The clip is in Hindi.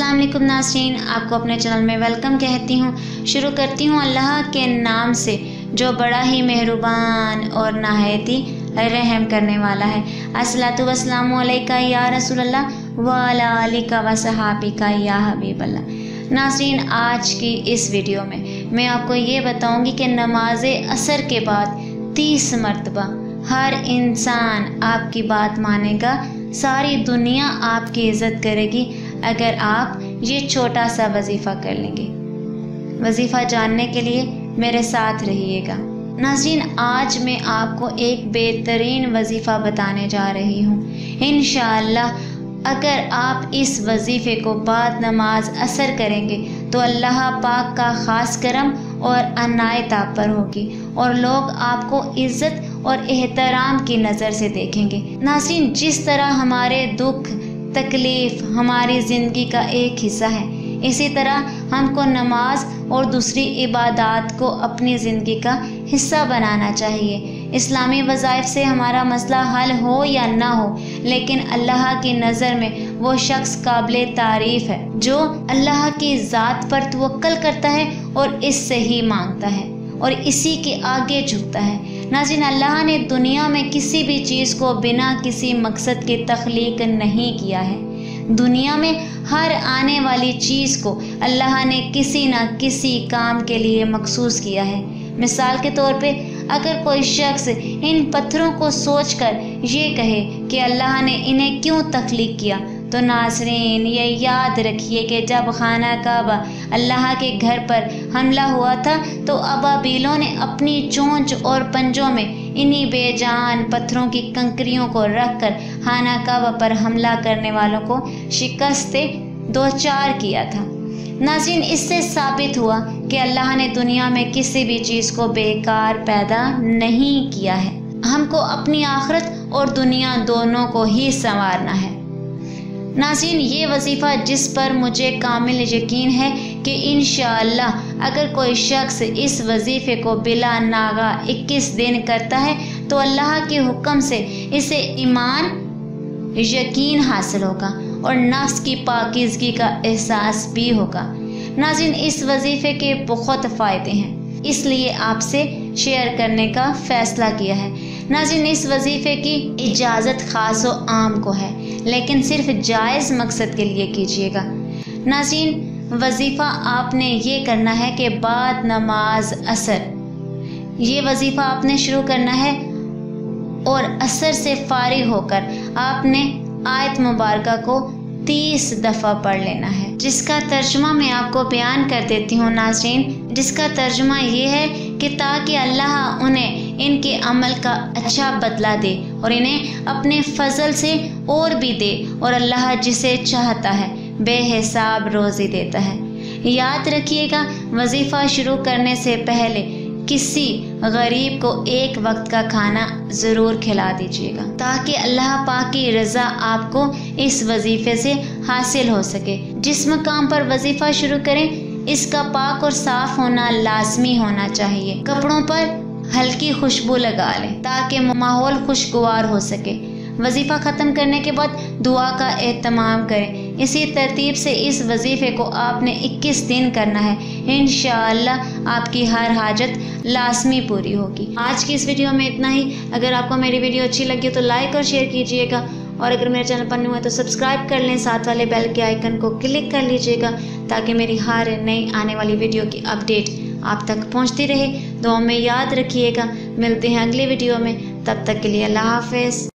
अस्सलाम वालेकुम नाज़रीन, आपको अपने चैनल में वेलकम कहती हूँ। शुरू करती हूँ अल्लाह के नाम से जो बड़ा ही मेहरबान और नहायती रहम करने वाला है। अस्सलातु वस्सलामु अलैका या रसूलल्लाह व अला आलिका व सहाबिका या हबीबल्लाह। नाज़रीन, आज की इस वीडियो में मैं आपको ये बताऊँगी कि नमाज असर के बाद 30 मरतबा हर इंसान आपकी बात मानेगा, सारी दुनिया आपकी इज़्ज़त करेगी अगर आप ये छोटा सा वजीफ़ा कर लेंगे। वजीफ़ा जानने के लिए मेरे साथ रहिएगा। नाज़रीन, आज मैं आपको एक बेहतरीन वजीफ़ा बताने जा रही हूँ। इंशाअल्लाह अगर आप इस वजीफ़े को बाद नमाज असर करेंगे तो अल्लाह पाक का ख़ास करम और अनायत आप पर होगी और लोग आपको इज़्ज़त और एहतराम की नज़र से देखेंगे। नाज़रीन, जिस तरह हमारे दुख तकलीफ़ हमारी ज़िंदगी का एक हिस्सा है, इसी तरह हमको नमाज और दूसरी इबादत को अपनी ज़िंदगी का हिस्सा बनाना चाहिए। इस्लामी वज़ाइफ से हमारा मसला हल हो या ना हो, लेकिन अल्लाह की नज़र में वो शख्स काबिल तारीफ़ है जो अल्लाह की ज़ात पर तवक्कल करता है और इससे ही मांगता है और इसी के आगे झुकता है। नाज़रीन, अल्लाह ने दुनिया में किसी भी चीज़ को बिना किसी मकसद के तख्लीक नहीं किया है। दुनिया में हर आने वाली चीज़ को अल्लाह ने किसी न किसी काम के लिए मखसूस किया है। मिसाल के तौर पे अगर कोई शख्स इन पत्थरों को सोचकर ये कहे कि अल्लाह ने इन्हें क्यों तख्लीक किया, तो नाज़रीन ये याद रखिए कि जब खाना काबा अल्लाह के घर पर हमला हुआ था तो अबाबीलों ने अपनी चोंच और पंजों में इन्हीं बेजान पत्थरों की कंकरियों को रखकर खाना काबा पर हमला करने वालों को शिकस्त दो चार किया था। नाज़रीन, इससे साबित हुआ कि अल्लाह ने दुनिया में किसी भी चीज़ को बेकार पैदा नहीं किया है। हमको अपनी आखिरत और दुनिया दोनों को ही संवारना है। नाज़रीन, ये वजीफ़ा जिस पर मुझे कामिल यकीन है कि इंशाअल्लाह अगर कोई शख्स इस वजीफ़े को बिला नागा 21 दिन करता है तो अल्लाह के हुक्म से इसे ईमान यकीन हासिल होगा और नफ्स की पाकीज़गी का एहसास भी होगा। नाज़रीन, इस वजीफ़े के बहुत फ़ायदे हैं, इसलिए आपसे शेयर करने का फ़ैसला किया है। नाज़रीन, इस वजीफ़े की इजाज़त ख़ास व आम को है, लेकिन सिर्फ जायज़ मकसद के लिए कीजिएगा। नाज़रीन, वजीफ़ा आपने ये करना है कि बाद नमाज असर ये वजीफ़ा आपने शुरू करना है और असर से फारिग होकर आपने आयत मुबारका को 30 दफ़ा पढ़ लेना है, जिसका तर्जुमा मैं आपको बयान कर देती हूँ। नाज़रीन, जिसका तर्जुमा ये है कि ताकि अल्लाह उन्हें इनके अमल का अच्छा बदला दे और इन्हें अपने फजल से और भी दे, और अल्लाह जिसे चाहता है बेहिसाब रोज़ी देता है। याद रखिएगा, वजीफ़ा शुरू करने से पहले किसी गरीब को एक वक्त का खाना ज़रूर खिला दीजिएगा ताकि अल्लाह पाक की रज़ा आपको इस वजीफ़े से हासिल हो सके। जिस मकाम पर वजीफ़ा शुरू करें इसका पाक और साफ होना लाजमी होना चाहिए। कपड़ों पर हल्की खुशबू लगा लें ताकि माहौल खुशगवार हो सके। वजीफ़ा ख़त्म करने के बाद दुआ का एहतमाम करें। इसी तरतीब से इस वजीफ़े को आपने 21 दिन करना है। इंशाअल्लाह आपकी हर हाजत लाजमी पूरी होगी। आज की इस वीडियो में इतना ही। अगर आपको मेरी वीडियो अच्छी लगी तो लाइक और शेयर कीजिएगा, और अगर मेरे चैनल पर न्यू है तो सब्सक्राइब कर लें, साथ वाले बेल के आइकन को क्लिक कर लीजिएगा ताकि मेरी हर नई आने वाली वीडियो की अपडेट आप तक पहुँचती रहे। दुआ में याद रखिएगा। मिलते हैं अगली वीडियो में, तब तक के लिए अल्लाह हाफ़िज़।